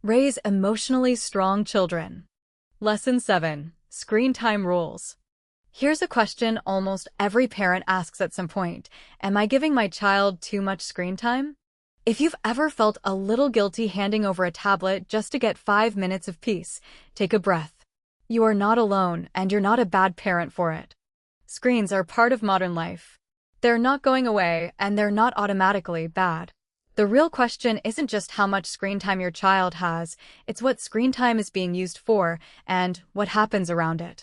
Raise emotionally strong children. Lesson 7. Screen Time Rules. Here's a question almost every parent asks at some point. Am I giving my child too much screen time? If you've ever felt a little guilty handing over a tablet just to get 5 minutes of peace, take a breath. You are not alone, and you're not a bad parent for it. Screens are part of modern life. They're not going away, and they're not automatically bad. The real question isn't just how much screen time your child has, it's what screen time is being used for and what happens around it.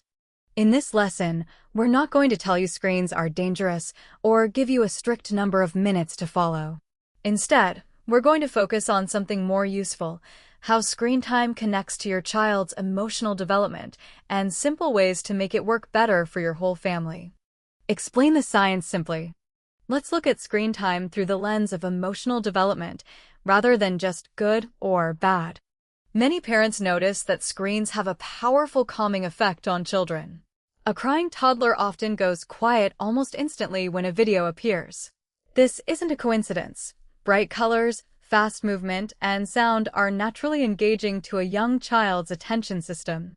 In this lesson, we're not going to tell you screens are dangerous or give you a strict number of minutes to follow. Instead, we're going to focus on something more useful, how screen time connects to your child's emotional development and simple ways to make it work better for your whole family. Explain the science simply. Let's look at screen time through the lens of emotional development, rather than just good or bad. Many parents notice that screens have a powerful calming effect on children. A crying toddler often goes quiet almost instantly when a video appears. This isn't a coincidence. Bright colors, fast movement, and sound are naturally engaging to a young child's attention system.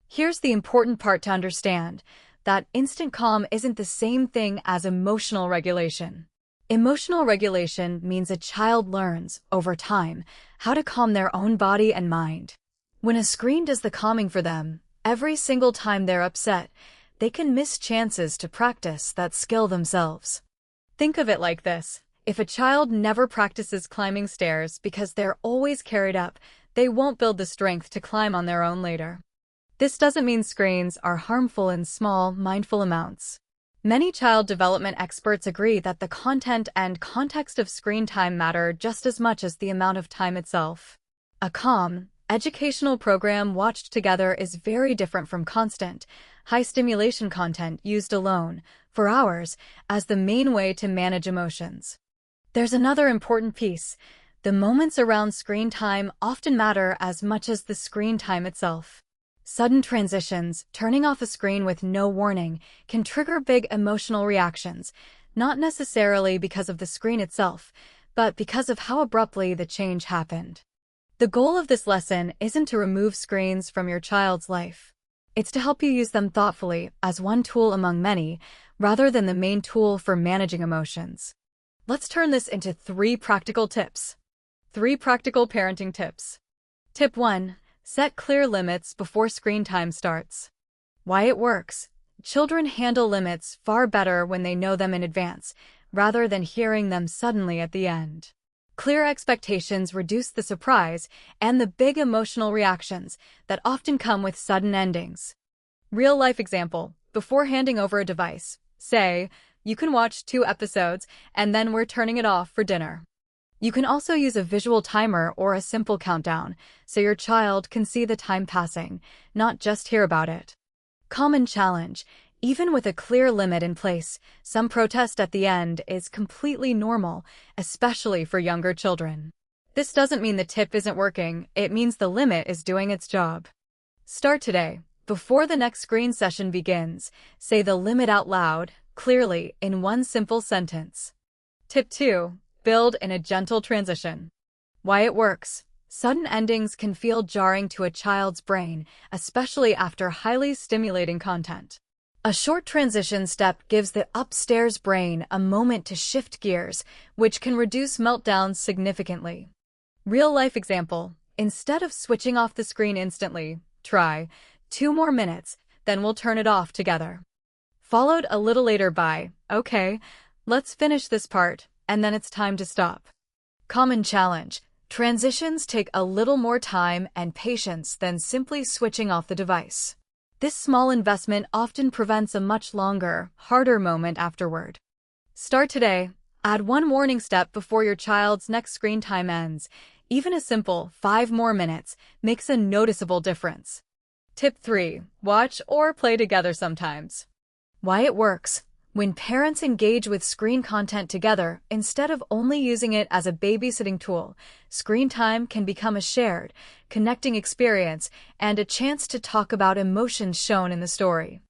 Here's the important part to understand. That instant calm isn't the same thing as emotional regulation. Emotional regulation means a child learns, over time, how to calm their own body and mind. When a screen does the calming for them, every single time they're upset, they can miss chances to practice that skill themselves. Think of it like this. If a child never practices climbing stairs because they're always carried up, they won't build the strength to climb on their own later. This doesn't mean screens are harmful in small, mindful amounts. Many child development experts agree that the content and context of screen time matter just as much as the amount of time itself. A calm, educational program watched together is very different from constant, high-stimulation content used alone, for hours, as the main way to manage emotions. There's another important piece. The moments around screen time often matter as much as the screen time itself. Sudden transitions, turning off a screen with no warning, can trigger big emotional reactions, not necessarily because of the screen itself, but because of how abruptly the change happened. The goal of this lesson isn't to remove screens from your child's life. It's to help you use them thoughtfully as one tool among many, rather than the main tool for managing emotions. Let's turn this into 3 practical tips. 3 practical parenting tips. Tip 1. Set clear limits before screen time starts. Why it works. Children handle limits far better when they know them in advance, rather than hearing them suddenly at the end. Clear expectations reduce the surprise and the big emotional reactions that often come with sudden endings. Real-life example. Before handing over a device, say, you can watch 2 episodes and then we're turning it off for dinner. You can also use a visual timer or a simple countdown, so your child can see the time passing, not just hear about it. Common challenge. Even with a clear limit in place, some protest at the end is completely normal, especially for younger children. This doesn't mean the tip isn't working, it means the limit is doing its job. Start today. Before the next screen session begins, say the limit out loud, clearly, in one simple sentence. Tip 2. Build in a gentle transition. Why it works. Sudden endings can feel jarring to a child's brain, especially after highly stimulating content. A short transition step gives the upstairs brain a moment to shift gears, which can reduce meltdowns significantly. Real-life example. Instead of switching off the screen instantly, try 2 more minutes, then we'll turn it off together. Followed a little later by, okay, let's finish this part, and then it's time to stop. Common challenge. Transitions take a little more time and patience than simply switching off the device. This small investment often prevents a much longer, harder moment afterward. Start today. Add 1 warning step before your child's next screen time ends. Even a simple 5 more minutes makes a noticeable difference. Tip 3. Watch or play together sometimes. Why it works. When parents engage with screen content together, instead of only using it as a babysitting tool, screen time can become a shared, connecting experience and a chance to talk about emotions shown in the story.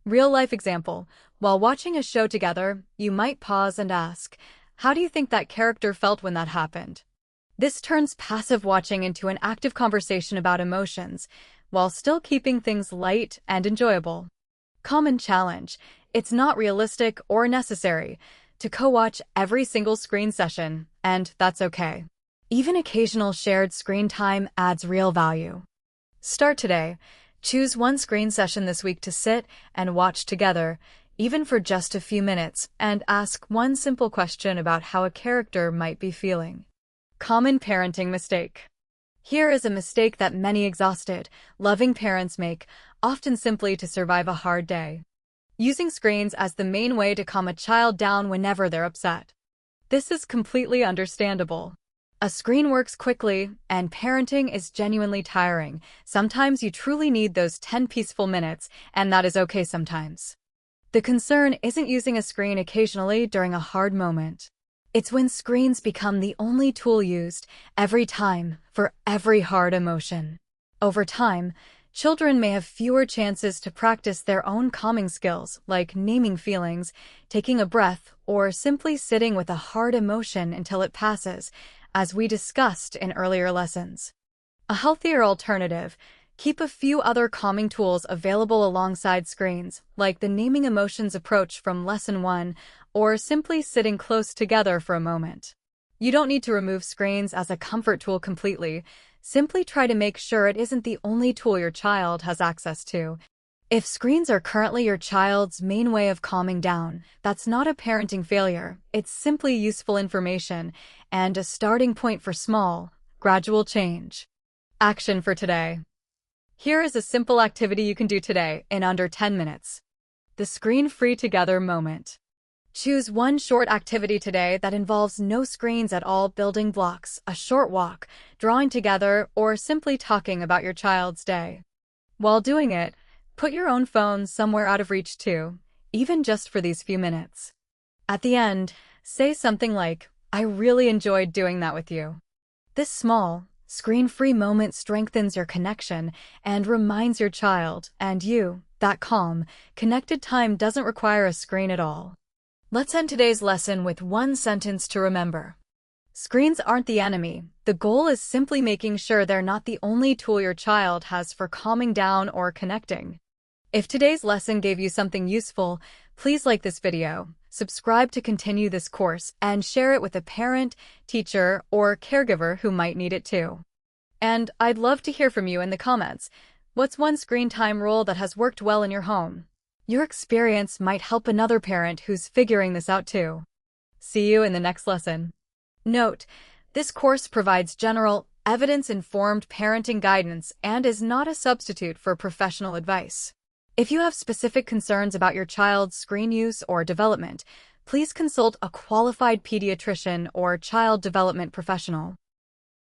Real-life example. While watching a show together, you might pause and ask, how do you think that character felt when that happened? This turns passive watching into an active conversation about emotions, while still keeping things light and enjoyable. Common challenge: it's not realistic or necessary to co-watch every single screen session, and that's okay. Even occasional shared screen time adds real value. Start today. Choose one screen session this week to sit and watch together, even for just a few minutes, and ask one simple question about how a character might be feeling. Common parenting mistake. Here is a mistake that many exhausted, loving parents make, often simply to survive a hard day. Using screens as the main way to calm a child down whenever they're upset. This is completely understandable. A screen works quickly, and parenting is genuinely tiring. Sometimes you truly need those 10 peaceful minutes, and that is okay sometimes. The concern isn't using a screen occasionally during a hard moment. It's when screens become the only tool used every time for every hard emotion. Over time, children may have fewer chances to practice their own calming skills, like naming feelings, taking a breath, or simply sitting with a hard emotion until it passes, as we discussed in earlier lessons. A healthier alternative: keep a few other calming tools available alongside screens, like the naming emotions approach from Lesson 1, or simply sitting close together for a moment. You don't need to remove screens as a comfort tool completely. Simply try to make sure it isn't the only tool your child has access to. If screens are currently your child's main way of calming down, that's not a parenting failure. It's simply useful information and a starting point for small, gradual change. Action for today. Here is a simple activity you can do today in under 10 minutes. The screen-free together moment. Choose one short activity today that involves no screens at all: building blocks, a short walk, drawing together, or simply talking about your child's day. While doing it, put your own phone somewhere out of reach too, even just for these few minutes. At the end, say something like, "I really enjoyed doing that with you." This small, screen-free moment strengthens your connection and reminds your child and you that calm, connected time doesn't require a screen at all. Let's end today's lesson with one sentence to remember. Screens aren't the enemy. The goal is simply making sure they're not the only tool your child has for calming down or connecting. If today's lesson gave you something useful, please like this video, subscribe to continue this course, and share it with a parent, teacher, or caregiver who might need it too. And I'd love to hear from you in the comments. What's one screen time rule that has worked well in your home? Your experience might help another parent who's figuring this out too. See you in the next lesson. Note: this course provides general, evidence-informed parenting guidance and is not a substitute for professional advice. If you have specific concerns about your child's screen use or development, please consult a qualified pediatrician or child development professional.